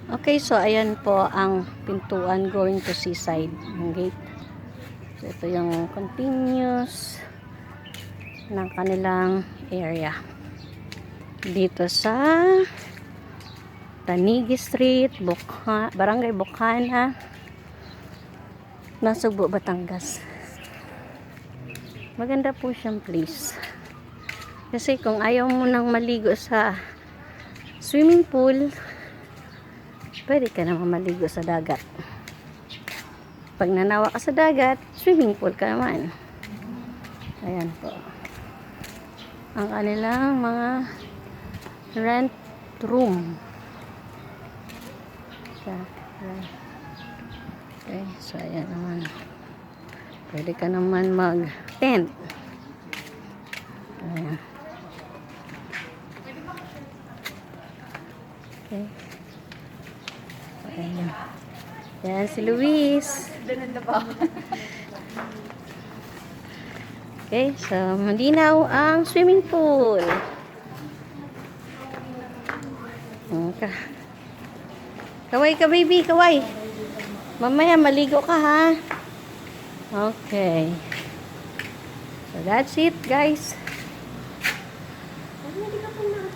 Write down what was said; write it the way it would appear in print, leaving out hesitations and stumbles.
Okay, so ayan po ang pintuan going to seaside, yung gate. So ito yung continuous ng kanilang area. Dito sa Tanigi Street, Barangay Bukana, Nasugbo, Batangas. Maganda po siyang place. Kasi kung ayaw mo nang maligo sa swimming pool, pwede ka naman maligo sa dagat. Pag nanawa ka sa dagat, swimming pool ka naman. Ayan po. Ang kanilang mga rent room. Okay, so ayan naman. Pwede ka naman mag-tent. Ayan. Okay. Ayan. Ayan si Luis. Okay, so malinaw ang swimming pool. Okay. Kaway ka baby, kaway. Mamaya maligo ka ha. Okay. So that's it guys.